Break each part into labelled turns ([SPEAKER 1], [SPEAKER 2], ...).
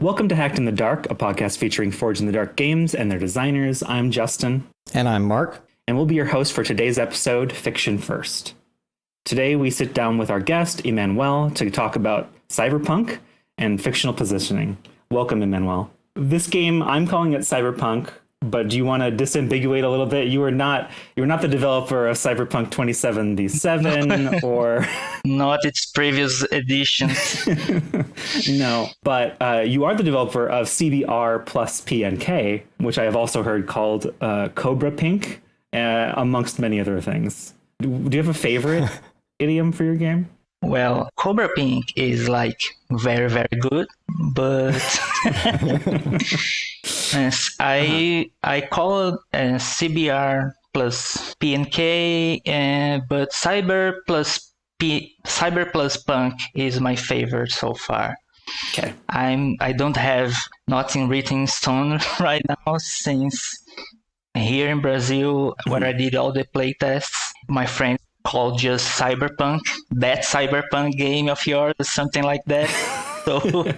[SPEAKER 1] Welcome to Hacked in the Dark, a podcast featuring Forged in the Dark games and their designers. I'm Justin.
[SPEAKER 2] And I'm Mark.
[SPEAKER 1] And we'll be your host for today's episode, Fiction First. Today we sit down with our guest, Emanoel, to talk about cyberpunk and fictional positioning. Welcome, Emanoel. This game, I'm calling it cyberpunk, but do you want to disambiguate a little bit? You were not the developer of Cyberpunk 2077 or
[SPEAKER 3] not its previous editions.
[SPEAKER 1] No, but you are the developer of CBR plus PNK, which I have also heard called Cobra Pink, amongst many other things. Do you have a favorite idiom for your game?
[SPEAKER 3] Well, Cobra Pink is like very, very good, but I call it CBR plus PNK, but Cyber plus Punk is my favorite so far.
[SPEAKER 1] Okay.
[SPEAKER 3] I don't have nothing written in stone right now, since here in Brazil, where I did all the playtests, my friends called just Cyberpunk, that Cyberpunk game of yours, something like that. So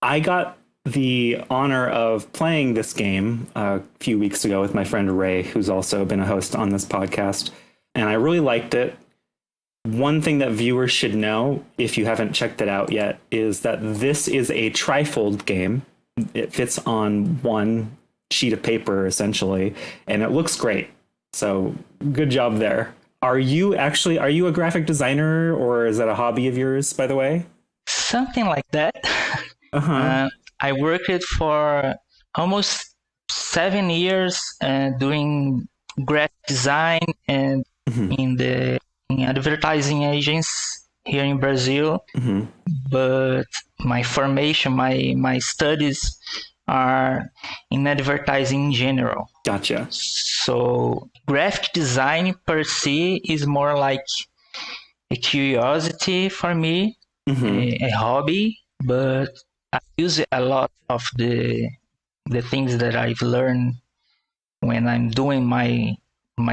[SPEAKER 1] I got the honor of playing this game a few weeks ago with my friend Ray, who's also been a host on this podcast, and I really liked it. One thing that viewers should know, if you haven't checked it out yet, is that this is a trifold game. It fits on one sheet of paper, essentially, and it looks great. So good job there. Are you a graphic designer, or is that a hobby of yours, by the way?
[SPEAKER 3] Something like that. I worked for almost 7 years doing graphic design and in advertising agents here in Brazil. But my formation, my studies are in advertising in general.
[SPEAKER 1] Gotcha.
[SPEAKER 3] So graphic design per se is more like a curiosity for me, a hobby, but I use a lot of the things that I've learned when I'm doing my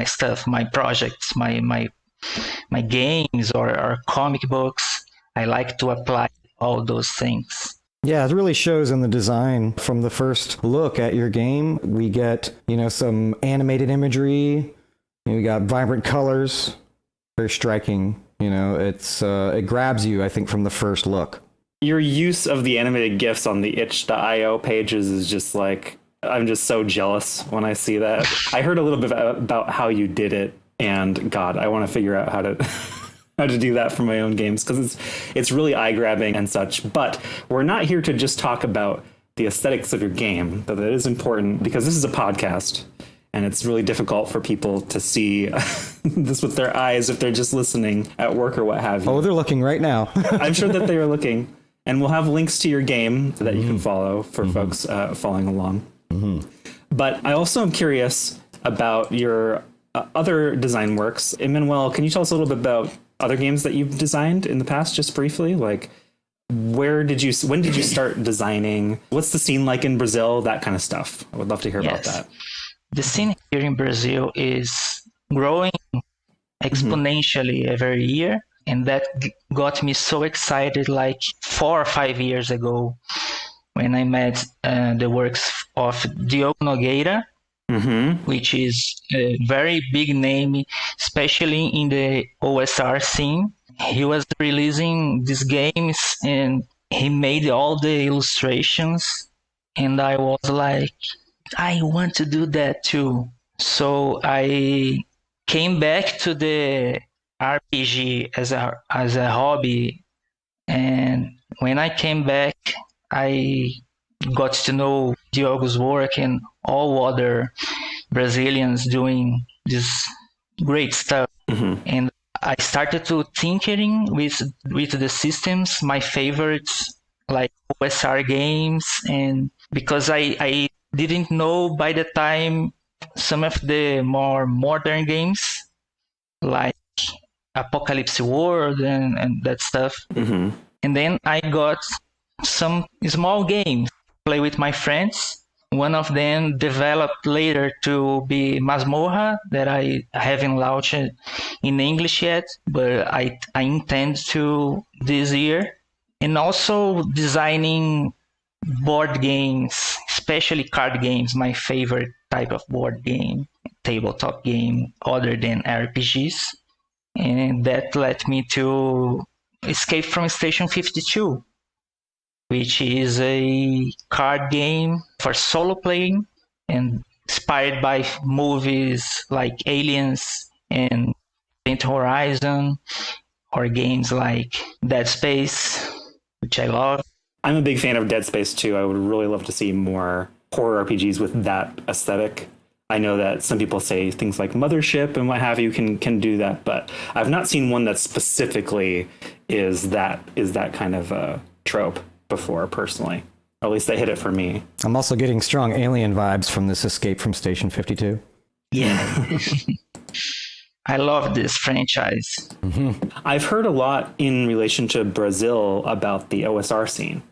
[SPEAKER 3] stuff, my projects, my games or comic books. I like to apply all those things.
[SPEAKER 2] Yeah, it really shows in the design. From the first look at your game, we get, some animated imagery. We got vibrant colors. Very striking. It grabs you, I think, from the first look.
[SPEAKER 1] Your use of the animated GIFs on the itch.io pages is just like, I'm just so jealous when I see that. I heard a little bit about how you did it, and God, I want to figure out how to do that for my own games, because it's really eye-grabbing and such. But we're not here to just talk about the aesthetics of your game, though that is important, because this is a podcast, and it's really difficult for people to see this with their eyes if they're just listening at work or what have you.
[SPEAKER 2] Oh, they're looking right now.
[SPEAKER 1] I'm sure that they are looking. And we'll have links to your game that you can follow for folks following along. But I also am curious about your other design works. Emanoel, can you tell us a little bit about other games that you've designed in the past, just briefly? Like, when did you start designing? What's the scene like in Brazil? That kind of stuff. I would love to hear about that.
[SPEAKER 3] The scene here in Brazil is growing exponentially every year. And that got me so excited like 4 or 5 years ago when I met the works of Diogo Nogueira, which is a very big name, especially in the OSR scene. He was releasing these games and he made all the illustrations. And I was like, I want to do that too. So I came back to the RPG as a hobby, and when I came back, I got to know Diogo's work and all other Brazilians doing this great stuff. And I started to tinkering with the systems, my favorites like OSR games, and because I didn't know by the time some of the more modern games like Apocalypse World and that stuff. And then I got some small games, play with my friends, One of them developed later to be Masmorra, that I haven't launched in English yet, but I intend to this year. And also designing board games, especially card games, my favorite type of board game, tabletop game, other than RPGs. And that led me to Escape from Station 52, which is a card game for solo playing and inspired by movies like Aliens and Event Horizon, or games like Dead Space, which I love.
[SPEAKER 1] I'm a big fan of Dead Space too. I would really love to see more horror RPGs with that aesthetic. I know that some people say things like Mothership and what have you can do that, but I've not seen one that specifically is that kind of a trope before, personally. Or at least they hit it for me.
[SPEAKER 2] I'm also getting strong alien vibes from this Escape from Station 52.
[SPEAKER 3] Yeah. I love this franchise.
[SPEAKER 2] Mm-hmm.
[SPEAKER 1] I've heard a lot in relation to Brazil about the OSR scene.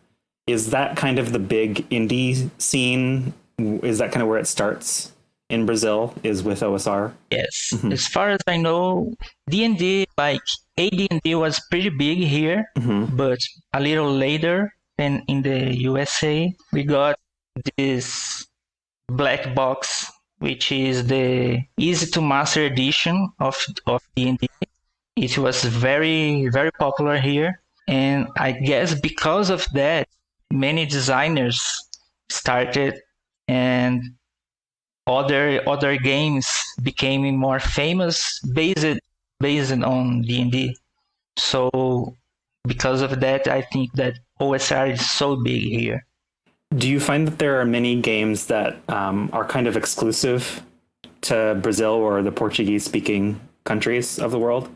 [SPEAKER 1] Is that kind of the big indie scene? Is that kind of where it starts in Brazil, is with OSR?
[SPEAKER 3] Yes. Mm-hmm. As far as I know, D&D, like AD&D was pretty big here, but a little later than in the USA, we got this black box, which is the easy to master edition of D&D. It was very, very popular here. And I guess because of that, many designers started, and other games became more famous based on D&D. So because of that, I think that OSR is so big here.
[SPEAKER 1] Do you find that there are many games that are kind of exclusive to Brazil or the Portuguese-speaking countries of the world?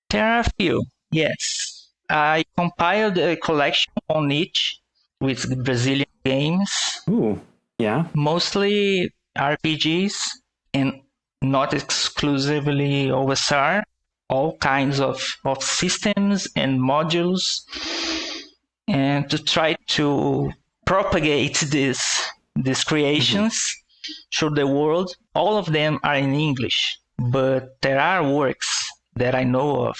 [SPEAKER 3] There are a few, yes. I compiled a collection on each with Brazilian games.
[SPEAKER 1] Ooh, yeah.
[SPEAKER 3] Mostly RPGs and not exclusively OSR. All kinds of systems and modules. And to try to propagate these creations through the world. All of them are in English, but there are works that I know of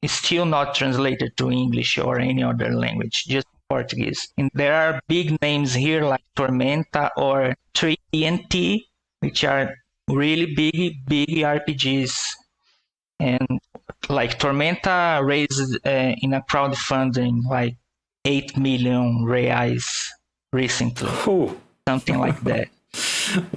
[SPEAKER 3] still not translated to English or any other language, just Portuguese. And there are big names here like Tormenta or TTRPG, which are really big RPGs. And like Tormenta raised in a crowdfunding like 8 million reais recently.
[SPEAKER 1] Ooh.
[SPEAKER 3] Something like that.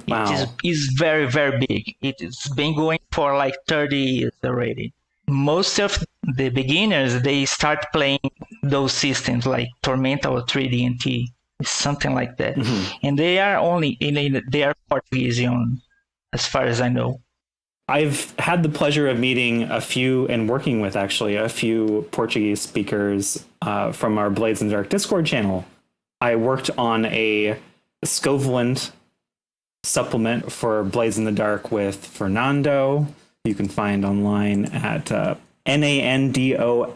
[SPEAKER 1] Wow.
[SPEAKER 3] It is very, very big. It's been going for like 30 years already. Most of the beginners, they start playing those systems like Tormenta or 3D&T, something like that. And they are Portuguese on, as far as I know.
[SPEAKER 1] I've had the pleasure of meeting a few and working with actually a few Portuguese speakers from our Blades in the Dark Discord channel. I worked on a Scoveland supplement for Blades in the Dark with Fernando. You can find online at NANDOFG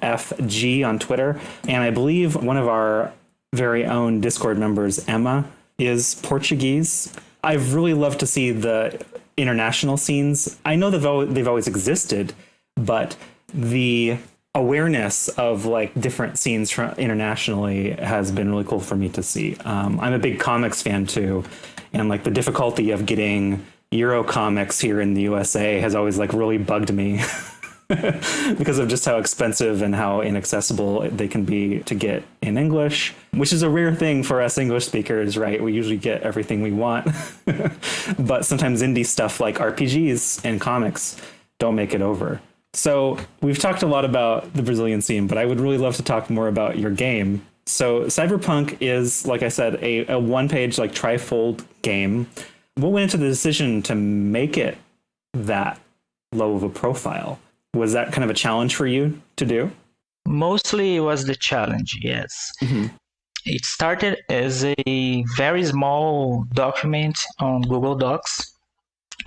[SPEAKER 1] on Twitter. And I believe one of our very own Discord members, Emma, is Portuguese. I've really loved to see the international scenes. I know they've always existed, but the awareness of like different scenes from internationally has been really cool for me to see. I'm a big comics fan too, and like the difficulty of getting Euro comics here in the USA has always like really bugged me because of just how expensive and how inaccessible they can be to get in English, which is a rare thing for us English speakers, right? We usually get everything we want, but sometimes indie stuff like RPGs and comics don't make it over. So we've talked a lot about the Brazilian scene, but I would really love to talk more about your game. So Cyberpunk is, like I said, a one-page like trifold game. What went into the decision to make it that low of a profile? Was that kind of a challenge for you to do?
[SPEAKER 3] Mostly it was the challenge, yes. It started as a very small document on Google Docs.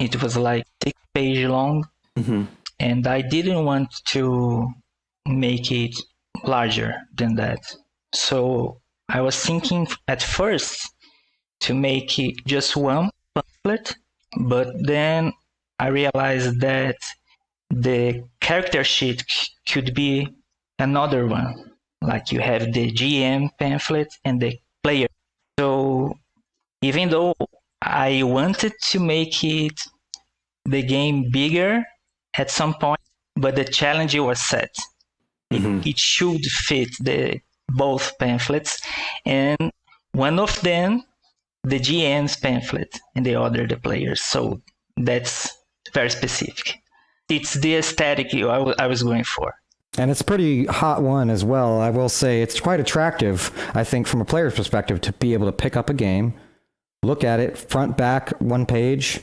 [SPEAKER 3] It was like 6 pages long. And I didn't want to make it larger than that. So I was thinking at first to make it just one pamphlet, but then I realized that the character sheet could be another one. Like you have the GM pamphlet and the player. So even though I wanted to make it the game bigger at some point, but the challenge was set. It should fit the both pamphlets, and one of them the GM's pamphlet and the other the players. So that's very specific. It's the aesthetic I was going for.
[SPEAKER 2] And it's a pretty hot one as well. I will say it's quite attractive, I think, from a player's perspective, to be able to pick up a game, look at it, front, back, one page,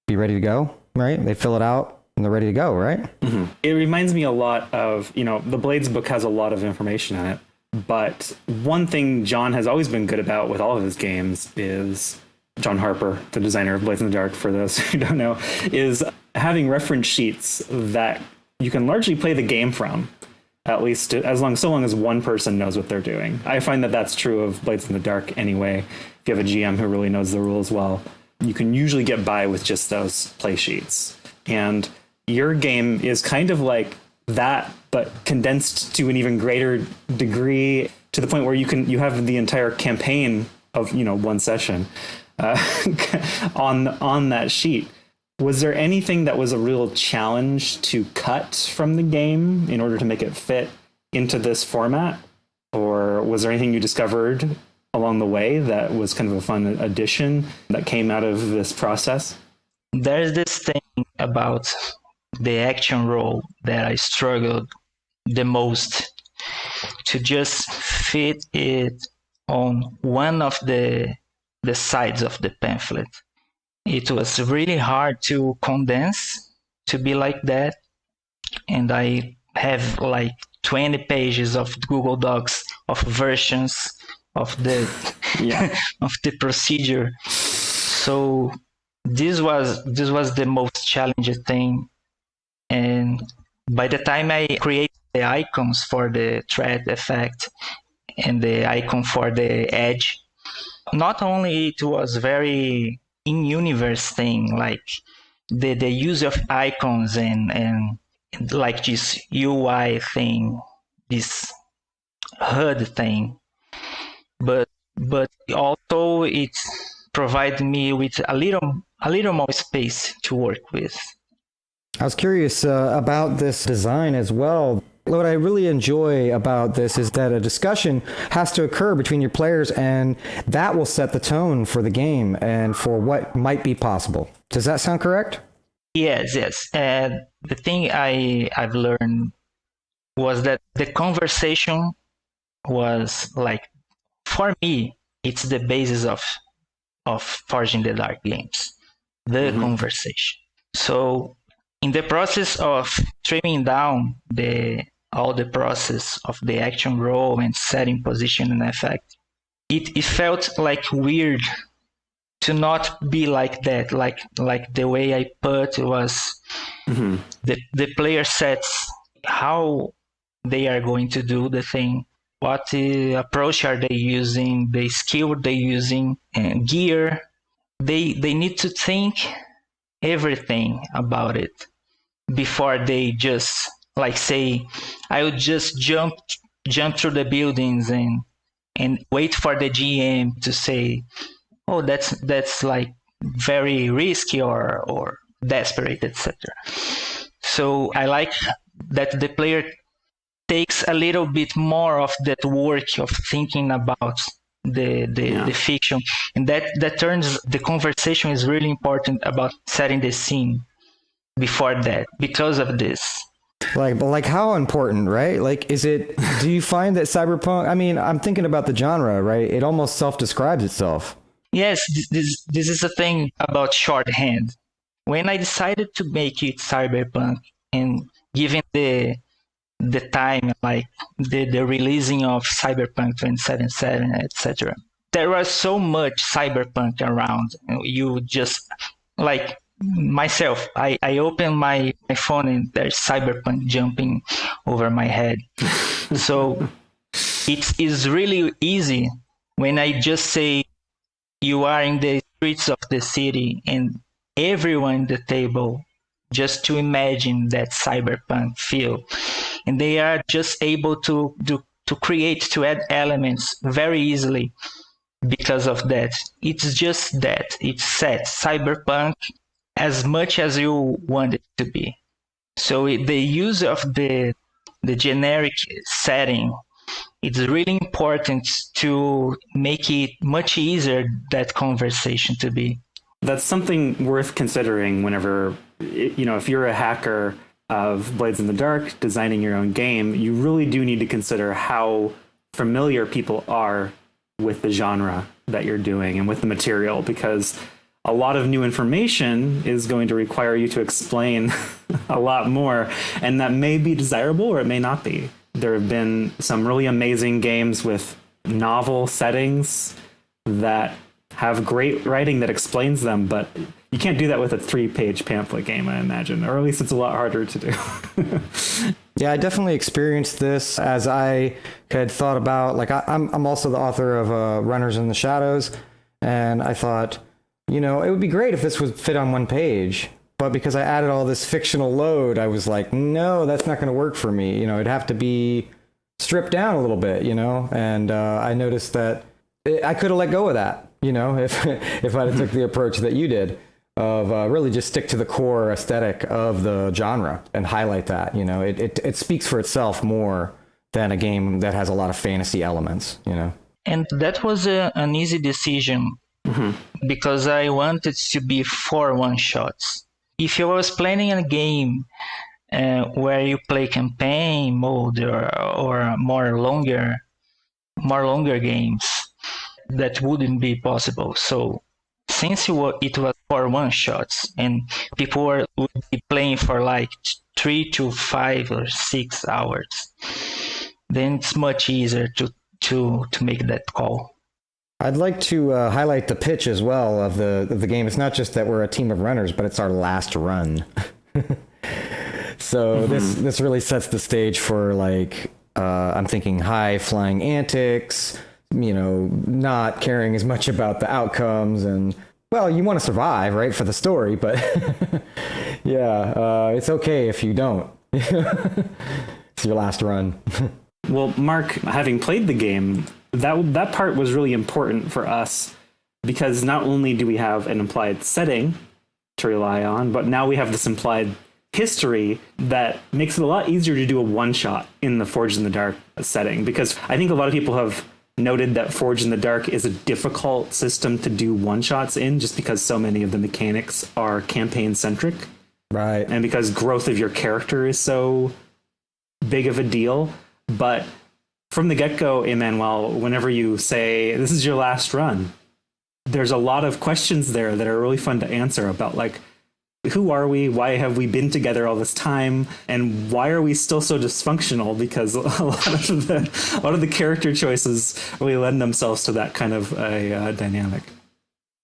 [SPEAKER 2] be ready to go, right? They fill it out and they're ready to go, right?
[SPEAKER 1] Mm-hmm. It reminds me a lot of, the Blades book has a lot of information in it, but one thing John has always been good about with all of his games is, John Harper, the designer of Blades in the Dark, for those who don't know, is having reference sheets that you can largely play the game from, at least so long as one person knows what they're doing. I find that that's true of Blades in the Dark anyway. If you have a GM who really knows the rules well, you can usually get by with just those play sheets. And your game is kind of like that, but condensed to an even greater degree, to the point where you have the entire campaign of one session on that sheet. Was there anything that was a real challenge to cut from the game in order to make it fit into this format? Or was there anything you discovered along the way that was kind of a fun addition that came out of this process?
[SPEAKER 3] There's this thing about the action role that I struggled the most to just fit it on one of the sides of the pamphlet. It was really hard to condense to be like that. And I have like 20 pages of Google Docs of versions of the of the procedure. So this was the most challenging thing. And by the time I created the icons for the thread effect and the icon for the edge, not only it was very in-universe thing, like the use of icons and like this UI thing, this HUD thing, but also it provided me with a little more space to work with.
[SPEAKER 2] I was curious about this design as well. What I really enjoy about this is that a discussion has to occur between your players, and that will set the tone for the game and for what might be possible. Does that sound correct?
[SPEAKER 3] Yes. The thing I've learned was that the conversation was like, for me, it's the basis of Forging the Dark games, the conversation. So in the process of trimming down all the process of the action roll and setting position and effect, it felt like weird to not be like that, like the way I put was the player sets how they are going to do the thing, what approach are they using, the skill they're using, and gear. They need to think everything about it before they just like say, I would just jump through the buildings and wait for the GM to say, oh, that's like very risky or desperate, etc. So I like that the player takes a little bit more of that work of thinking about the fiction, and that turns the conversation is really important about setting the scene before that because of this.
[SPEAKER 2] Like how important, right? Like, do you find that cyberpunk, I mean, I'm thinking about the genre, right? It almost self-describes itself.
[SPEAKER 3] Yes, this is a thing about shorthand. When I decided to make it cyberpunk, and given the time, like the releasing of Cyberpunk 2077, etc., there was so much cyberpunk around. You just like myself, I open my phone and there's cyberpunk jumping over my head. So it is really easy when I just say you are in the streets of the city and everyone at the table, just to imagine that cyberpunk feel, and they are just able to create, to add elements very easily because of that. It's just that it's set cyberpunk as much as you want it to be. So the use of the generic setting, it's really important to make it much easier that conversation to be.
[SPEAKER 1] That's something worth considering whenever, if you're a hacker of Blades in the Dark, designing your own game, you really do need to consider how familiar people are with the genre that you're doing and with the material, because a lot of new information is going to require you to explain a lot more, and that may be desirable or it may not be. There have been some really amazing games with novel settings that have great writing that explains them, but you can't do that with a 3-page pamphlet game, I imagine, or at least it's a lot harder to do.
[SPEAKER 2] Yeah, I definitely experienced this as I had thought about, like, I'm also the author of Runners in the Shadows, and I thought, it would be great if this would fit on one page. But because I added all this fictional load, I was like, no, that's not going to work for me. It'd have to be stripped down a little bit, and I noticed that I could have let go of that, if I'd have took the approach that you did of really just stick to the core aesthetic of the genre and highlight that. It speaks for itself more than a game that has a lot of fantasy elements,
[SPEAKER 3] And that was an easy decision, because I wanted to be 4 one-shots. If I was planning a game where you play campaign mode or more longer games, that wouldn't be possible. So since it was 4 one-shots and people would be playing for like 3 to 5 or 6 hours, then it's much easier to make that call.
[SPEAKER 2] I'd like to highlight the pitch as well of the game. It's not just that we're a team of runners, but it's our last run. So this really sets the stage for, like, I'm thinking high flying antics, not caring as much about the outcomes, and, well, you want to survive, right, for the story, but yeah, it's okay if you don't. It's your last run.
[SPEAKER 1] Well, Mark, having played the game, that part was really important for us, because not only do we have an implied setting to rely on, but now we have this implied history that makes it a lot easier to do a one-shot in the Forged in the Dark setting, because I think a lot of people have noted that Forged in the Dark is a difficult system to do one-shots in, just because so many of the mechanics are campaign-centric.
[SPEAKER 2] Right.
[SPEAKER 1] And because growth of your character is so big of a deal. But from the get-go, Emanoel, whenever you say, this is your last run, there's a lot of questions there that are really fun to answer about, like, who are we? Why have we been together all this time? And why are we still so dysfunctional? Because a lot of the character choices really lend themselves to that kind of a dynamic.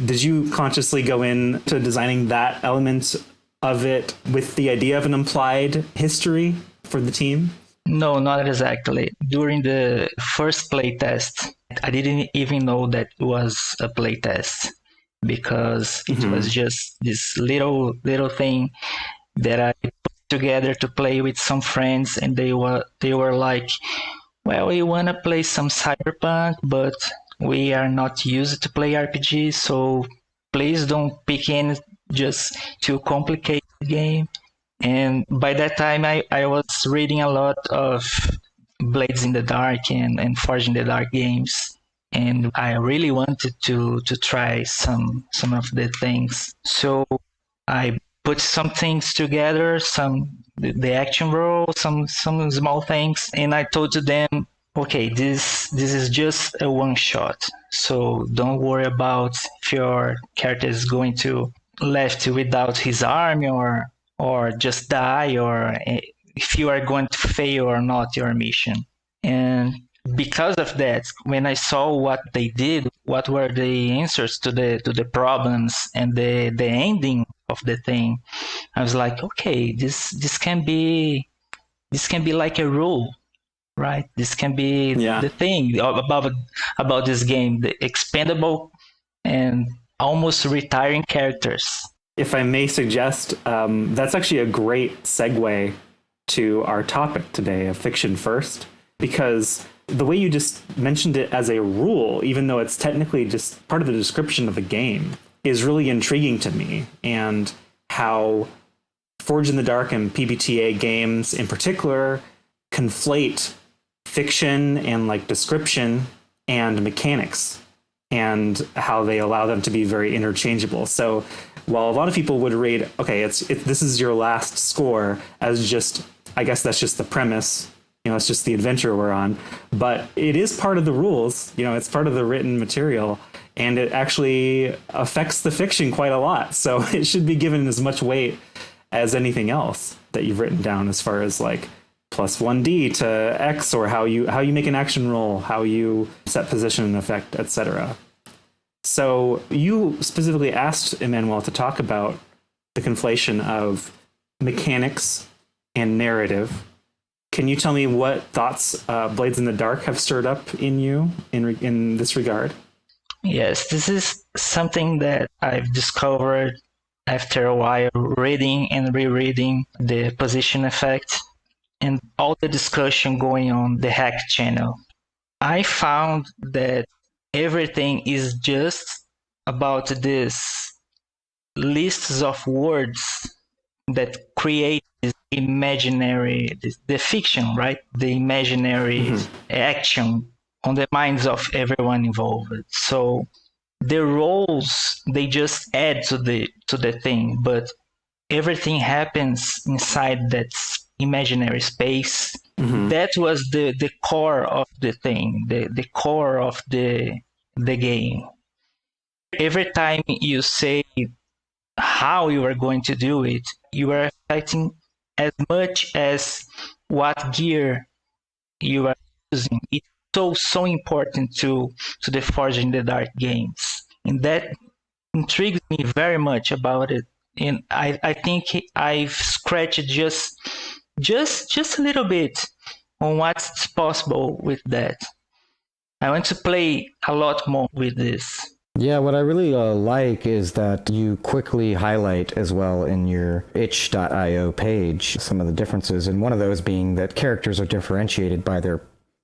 [SPEAKER 1] Did you consciously go into designing that element of it with the idea of an implied history for the team?
[SPEAKER 3] No, not exactly. During the first playtest, I didn't even know that it was a playtest, because it was just this little thing that I put together to play with some friends, and they were like, well, we want to play some cyberpunk, but we are not used to play RPGs, so please don't pick any just too complicated game. And by that time, I was reading a lot of Blades in the Dark and Forged in the Dark games, and I really wanted to try some of the things. So I put some things together, the action role, some small things, and I told them, okay, this is just a one shot, so don't worry about if your character is going to left without his arm or just die, or if you are going to fail or not your mission. And because of that, when I saw what they did, what were the answers to the problems and the ending of the thing, I was like, okay, this can be like a rule, right? This can be the thing about this game, the expandable and almost retiring characters.
[SPEAKER 1] If I may suggest, that's actually a great segue to our topic today of fiction first, because the way you just mentioned it as a rule, even though it's technically just part of the description of the game, is really intriguing to me. And how Forge in the Dark and PBTA games in particular conflate fiction and like description and mechanics, and how they allow them to be very interchangeable. So while a lot of people would rate, okay, this is your last score as just, I guess that's just the premise, it's just the adventure we're on, but it is part of the rules, it's part of the written material, and it actually affects the fiction quite a lot. So it should be given as much weight as anything else that you've written down, as far as like plus 1D to X, or how you make an action roll, how you set position and effect, etc. So you specifically asked Emanoel to talk about the conflation of mechanics and narrative. Can you tell me what thoughts Blades in the Dark have stirred up in you in this regard?
[SPEAKER 3] Yes, this is something that I've discovered after a while reading and rereading the position effect and all the discussion going on the hack channel. I found that everything is just about this lists of words that create this imaginary, the fiction, right? The imaginary action on the minds of everyone involved. So the roles, they just add to the thing, but everything happens inside that imaginary space. That was the core of the thing, the core of the game. Every time you say how you are going to do it, you are affecting as much as what gear you are using. It's so important to the Forge in the Dark games, and that intrigues me very much about it. And I think I've scratched just a little bit on what's possible with that. I want to play a lot more with this.
[SPEAKER 2] Yeah, what I really like is that you quickly highlight as well in your itch.io page some of the differences, and one of those being that characters are differentiated by their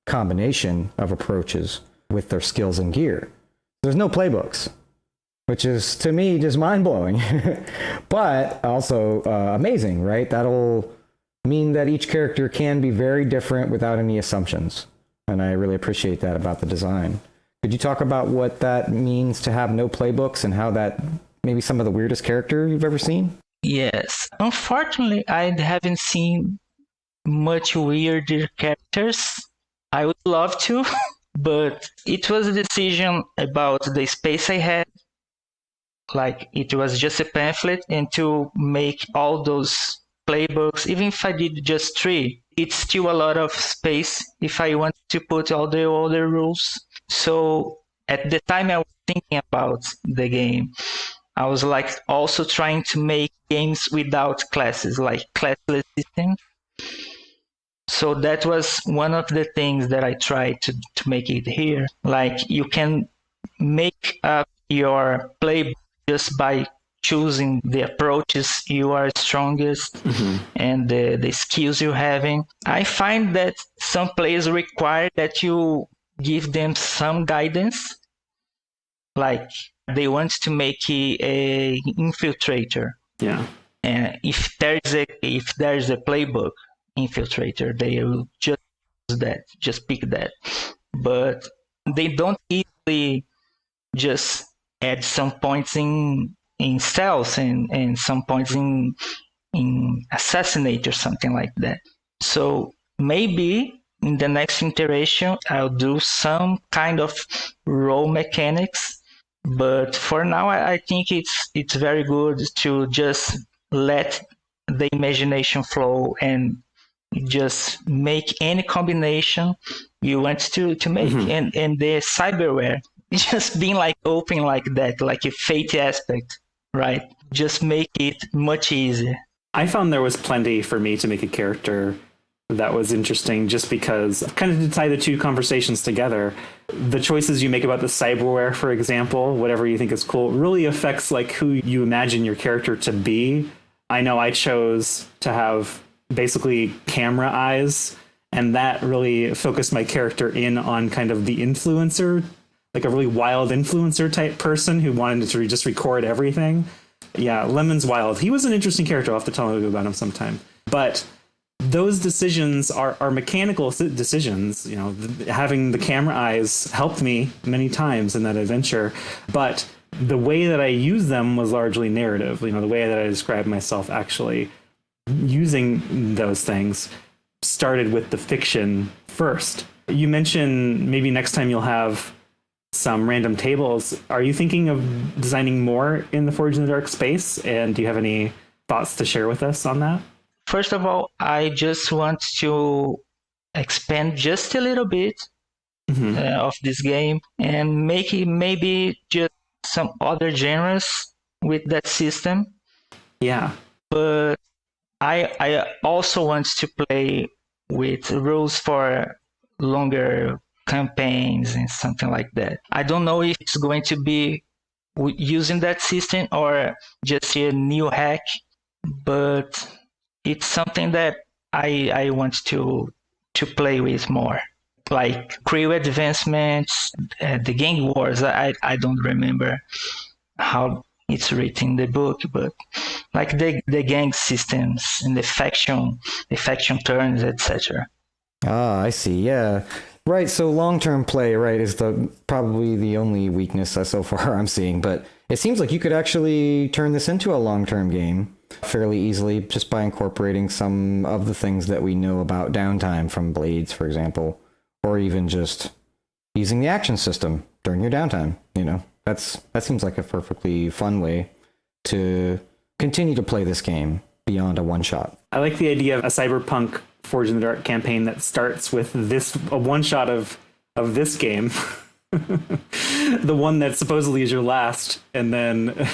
[SPEAKER 2] combination of approaches with their skills and gear. There's no playbooks, which is, to me, just mind-blowing, but also amazing, right? That'll mean that each character can be very different without any assumptions, and I really appreciate that about the design. Could you talk about what that means to have no playbooks, and how that maybe some of the weirdest character you've ever seen?
[SPEAKER 3] Yes. Unfortunately, I haven't seen much weirder characters. I would love to, but it was a decision about the space I had. Like, it was just a pamphlet, and to make all those playbooks, even if I did just 3, it's still a lot of space if I want to put all the other rules. So at the time I was thinking about the game, I was like also trying to make games without classes, like classless systems. So that was one of the things that I tried to make it here. Like, you can make up your playbook just by choosing the approaches you are strongest and the skills you're having. I find that some players require that you give them some guidance. Like, they want to make a infiltrator.
[SPEAKER 1] Yeah.
[SPEAKER 3] And if there's a playbook infiltrator, they will just use that, just pick that. But they don't easily just add some points in stealth and some points in assassinate or something like that. So maybe in the next iteration I'll do some kind of role mechanics, but for now I think it's very good to just let the imagination flow and just make any combination you want to make. And the cyberware, it's just being like open like that, like a fate aspect, right? Just make it much easier.
[SPEAKER 1] I found there was plenty for me to make a character that was interesting, just because, kind of to tie the two conversations together, the choices you make about the cyberware, for example, whatever you think is cool, really affects like who you imagine your character to be. I know I chose to have basically camera eyes, and that really focused my character in on kind of the influencer, like a really wild influencer type person who wanted to just record everything. Yeah, Lemon's wild. He was an interesting character. I'll have to tell you about him sometime. But those decisions are mechanical decisions. You know, having the camera eyes helped me many times in that adventure, but the way that I used them was largely narrative. You know, the way that I described myself actually using those things started with the fiction first. You mentioned maybe next time you'll have some random tables. Are you thinking of designing more in the Forge in the Dark space? And do you have any thoughts to share with us on that?
[SPEAKER 3] First of all, I just want to expand just a little bit of this game and make it maybe just some other genres with that system.
[SPEAKER 1] Yeah.
[SPEAKER 3] But I also want to play with rules for longer campaigns and something like that. I don't know if it's going to be using that system or just a new hack, but it's something that I want to play with more. Like crew advancements, the gang wars, I don't remember how it's written in the book, but like the gang systems and the faction turns, etc.
[SPEAKER 2] Ah, I see. Yeah. Right. So long-term play, right, is probably the only weakness so far I'm seeing. But it seems like you could actually turn this into a long-term game fairly easily just by incorporating some of the things that we know about downtime from Blades, for example, or even just using the action system during your downtime. You know, that seems like a perfectly fun way to continue to play this game beyond a one-shot.
[SPEAKER 1] I like the idea of a cyberpunk Forge in the Dark campaign that starts with a one-shot of this game, the one that supposedly is your last, and then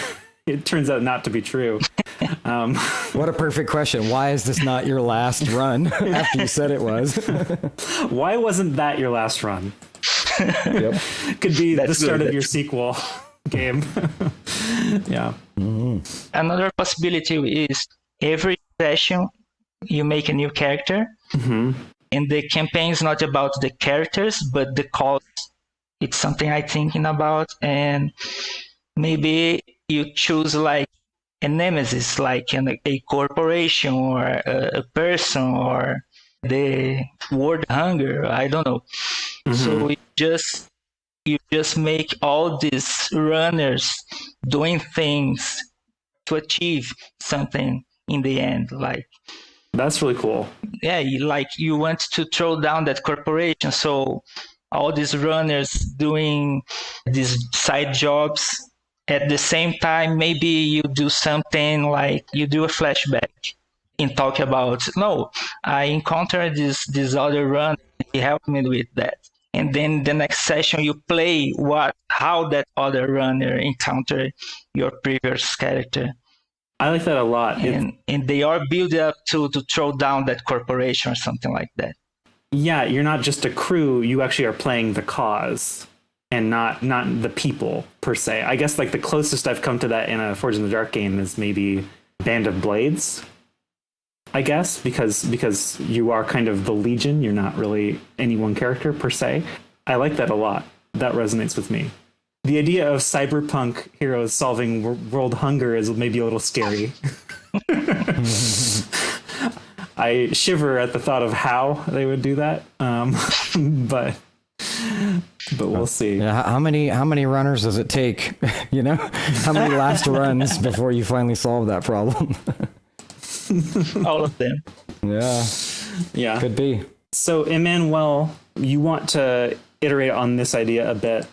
[SPEAKER 1] it turns out not to be true.
[SPEAKER 2] What a perfect question. Why is this not your last run after you said it was?
[SPEAKER 1] Why wasn't that your last run?
[SPEAKER 2] Yep.
[SPEAKER 1] Could be the start of your sequel game. Yeah.
[SPEAKER 2] Mm-hmm.
[SPEAKER 3] Another possibility is every session you make a new character, and the campaign is not about the characters, but the cause. It's something I'm thinking about, and maybe you choose like a nemesis, like a corporation or a person or the world hunger. I don't know. So you just make all these runners doing things to achieve something in the end. Like,
[SPEAKER 1] that's really cool.
[SPEAKER 3] Yeah, you want to throw down that corporation. So all these runners doing these side jobs at the same time, maybe you do something like you do a flashback and talk about, no, I encountered this other runner, he helped me with that. And then the next session you play how that other runner encountered your previous character.
[SPEAKER 1] I like that a lot.
[SPEAKER 3] And they are built up to throw down that corporation or something like that.
[SPEAKER 1] Yeah, you're not just a crew, you actually are playing the cause and not the people per se. I guess like the closest I've come to that in a Forge in the Dark game is maybe Band of Blades, I guess, because you are kind of the Legion, you're not really any one character per se. I like that a lot. That resonates with me. The idea of cyberpunk heroes solving world hunger is maybe a little scary. I shiver at the thought of how they would do that, but we'll see.
[SPEAKER 2] Yeah, how many runners does it take? You know, how many last runs before you finally solve that problem?
[SPEAKER 3] All of them.
[SPEAKER 2] Yeah, could be.
[SPEAKER 1] So, Emanoel, you want to iterate on this idea a bit.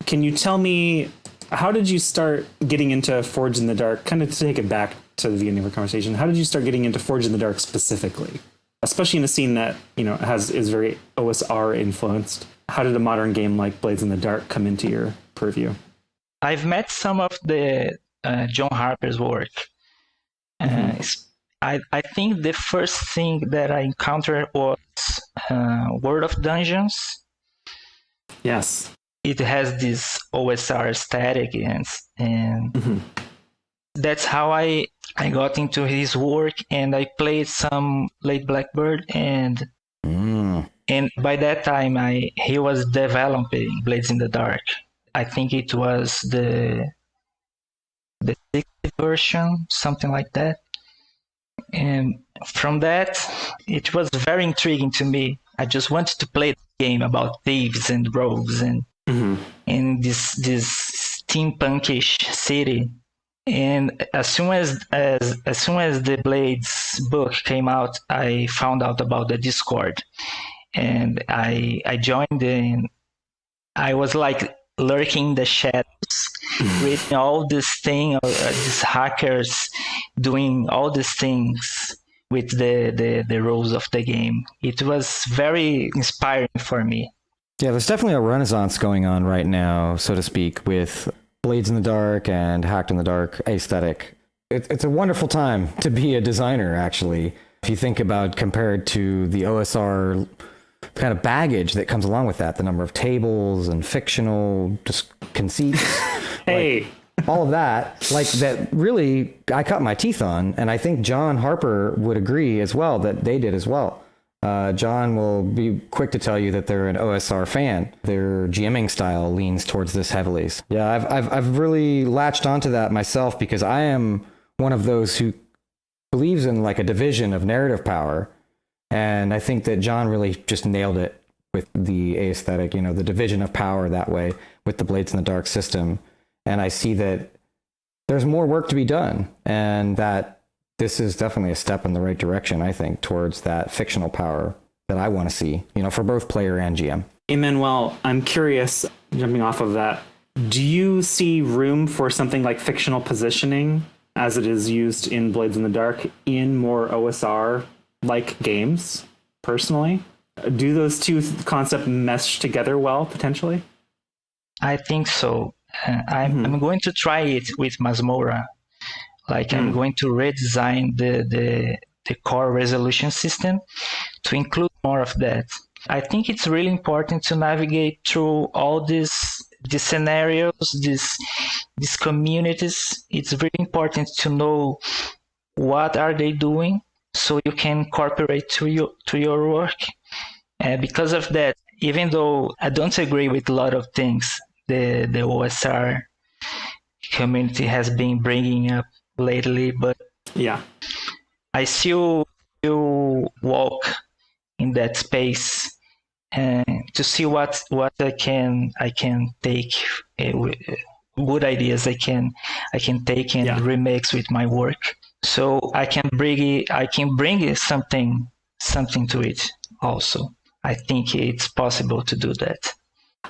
[SPEAKER 1] Can you tell me, how did you start getting into Forge in the Dark? Kind of to take it back to the beginning of our conversation. How did you start getting into Forge in the Dark specifically? Especially in a scene that, you know, is very OSR influenced. How did a modern game like Blades in the Dark come into your purview? I've
[SPEAKER 3] met some of the John Harper's work, I think the first thing that I encountered was World of Dungeons.
[SPEAKER 1] Yes.
[SPEAKER 3] It has this OSR aesthetic, and that's how I got into his work, and I played some Late Blackbird, and by that time he was developing Blades in the Dark. I think it was the 60th version, something like that. And from that, it was very intriguing to me. I just wanted to play the game about thieves and rogues and in this steampunkish city. And as soon as the Blades book came out, I found out about the Discord, and I joined in. I was like lurking in the shadows, reading all this thing, these hackers doing all these things with the rules of the game. It was very inspiring for me.
[SPEAKER 2] Yeah, there's definitely a renaissance going on right now, so to speak, with Blades in the Dark and Hacked in the Dark aesthetic. It's a wonderful time to be a designer, actually. If you think about compared to the OSR kind of baggage that comes along with that, the number of tables and fictional just conceits.
[SPEAKER 1] Hey.
[SPEAKER 2] All of that, like that really I cut my teeth on, and I think John Harper would agree as well that they did as well. John will be quick to tell you that they're an OSR fan. Their GMing style leans towards this heavily. Yeah, I've really latched onto that myself because I am one of those who believes in like a division of narrative power, and I think that John really just nailed it with the aesthetic, you know, the division of power that way with the Blades in the Dark system. And I see that there's more work to be done, and that this is definitely a step in the right direction, I think, towards that fictional power that I want to see, you know, for both player and GM.
[SPEAKER 1] Emanoel, I'm curious, jumping off of that, do you see room for something like fictional positioning as it is used in Blades in the Dark in more OSR-like games, personally? Do those two concepts mesh together well, potentially?
[SPEAKER 3] I think so. I'm going to try it with Masmora. Like I'm going to redesign the core resolution system to include more of that. I think it's really important to navigate through all these scenarios, these communities. It's very important to know what are they doing so you can incorporate to your work. Because of that, even though I don't agree with a lot of things the OSR community has been bringing up lately, but
[SPEAKER 1] yeah,
[SPEAKER 3] I still walk in that space to see what I can take good ideas I can take and remix with my work, so I can bring something to it also. I think it's possible to do that.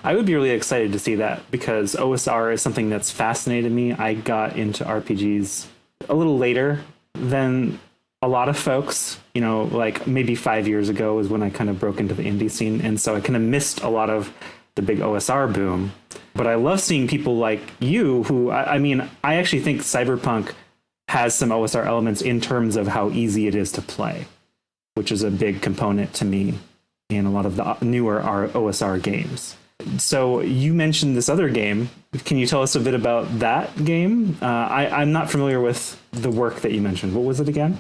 [SPEAKER 1] I would be really excited to see that because OSR is something that's fascinated me. I got into RPGs a little later than a lot of folks, you know, like maybe 5 years ago is when I kind of broke into the indie scene. And so I kind of missed a lot of the big OSR boom. But I love seeing people like you who, I mean, I actually think Cyberpunk has some OSR elements in terms of how easy it is to play, which is a big component to me in a lot of the newer OSR games. So you mentioned this other game. Can you tell us a bit about that game? I'm not familiar with the work that you mentioned. What was it again?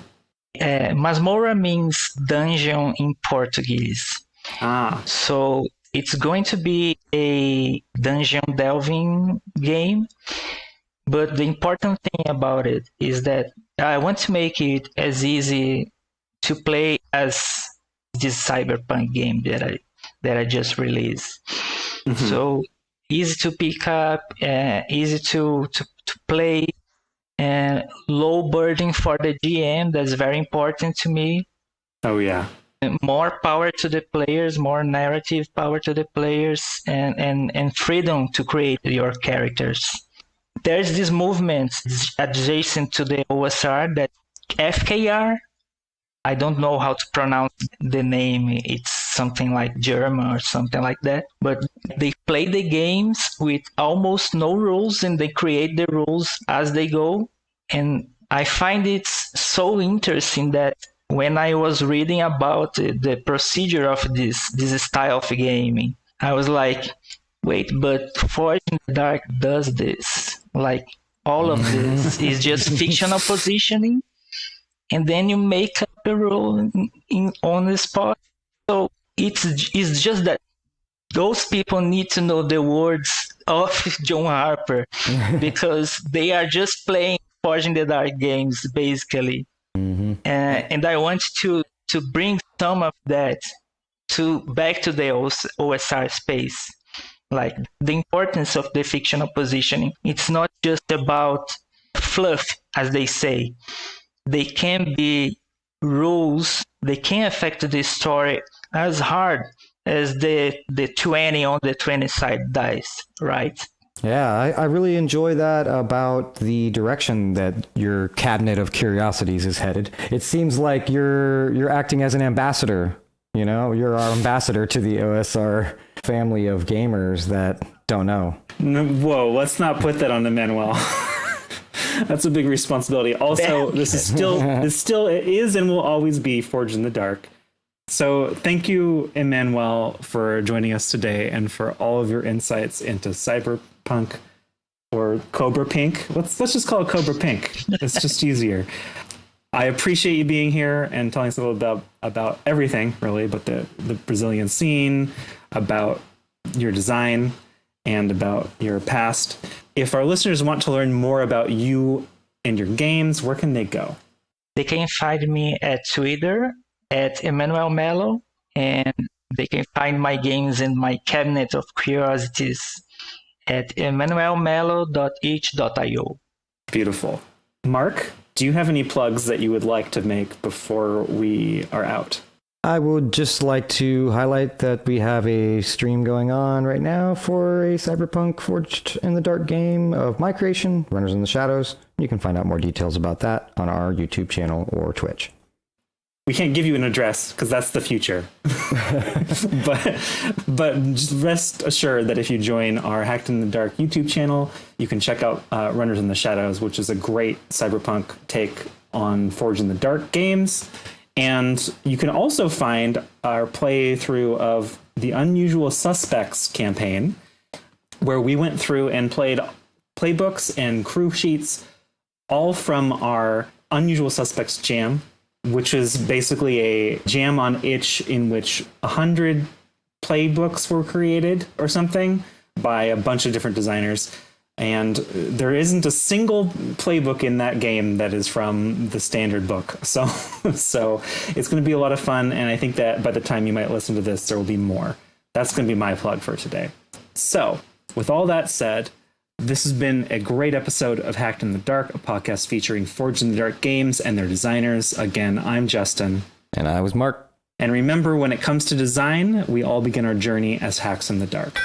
[SPEAKER 3] Masmorra means dungeon in Portuguese. So it's going to be a dungeon delving game. But the important thing about it is that I want to make it as easy to play as this cyberpunk game that I just released. So easy to pick up, easy to play, and low burden for the GM. That's very important to me.
[SPEAKER 1] Oh yeah.
[SPEAKER 3] More power to the players, more narrative power to the players, and freedom to create your characters. There's this movement adjacent to the OSR that FKR. I don't know how to pronounce the name. It's something like German or something like that. But they play the games with almost no rules, and they create the rules as they go. And I find it so interesting that when I was reading about the procedure of this style of gaming, I was like, wait, but Forge in the Dark does this. Like, all of this is just fictional positioning, and then you make up a rule on the spot. So it's just that those people need to know the words of John Harper because they are just playing Forge in the Dark games, basically. And I want to bring some of that back to the OSR space. Like the importance of the fictional positioning. It's not just about fluff, as they say. They can be rules. They can affect the story as hard as the 20 on the 20 side dice, right?
[SPEAKER 2] Yeah, I really enjoy that about the direction that your cabinet of curiosities is headed. It seems like you're acting as an ambassador. You know, you're our ambassador to the OSR family of gamers that don't know.
[SPEAKER 1] No, whoa, let's not put that on Emanoel. That's a big responsibility. Also, this it is and will always be Forged in the Dark. So thank you, Emanoel, for joining us today and for all of your insights into cyberpunk or Cobra Pink. Let's just call it Cobra Pink. It's just easier. I appreciate you being here and telling us a little about everything, really, but the Brazilian scene, about your design, and about your past. If our listeners want to learn more about you and your games, where can they go?
[SPEAKER 3] They can find me at Twitter at Emanoel Mello, and they can find my games in my cabinet of curiosities at emmanuelmello.itch.io.
[SPEAKER 1] Beautiful. Mark, do you have any plugs that you would like to make before we are out?
[SPEAKER 2] I would just like to highlight that we have a stream going on right now for a Cyberpunk Forged in the Dark game of my creation, Runners in the Shadows. You can find out more details about that on our YouTube channel or Twitch.
[SPEAKER 1] We can't give you an address because that's the future. but just rest assured that if you join our Hacked in the Dark YouTube channel, you can check out Runners in the Shadows, which is a great cyberpunk take on Forged in the Dark games. And you can also find our playthrough of the Unusual Suspects campaign, where we went through and played playbooks and crew sheets, all from our Unusual Suspects jam, which is basically a jam on itch in which 100 playbooks were created or something by a bunch of different designers. And there isn't a single playbook in that game that is from the standard book. So it's going to be a lot of fun. And I think that by the time you might listen to this, there will be more. That's going to be my plug for today. So with all that said, this has been a great episode of Hacked in the Dark, a podcast featuring Forged in the Dark games and their designers. Again, I'm Justin.
[SPEAKER 2] And I was Mark.
[SPEAKER 1] And remember, when it comes to design, we all begin our journey as hacks in the dark.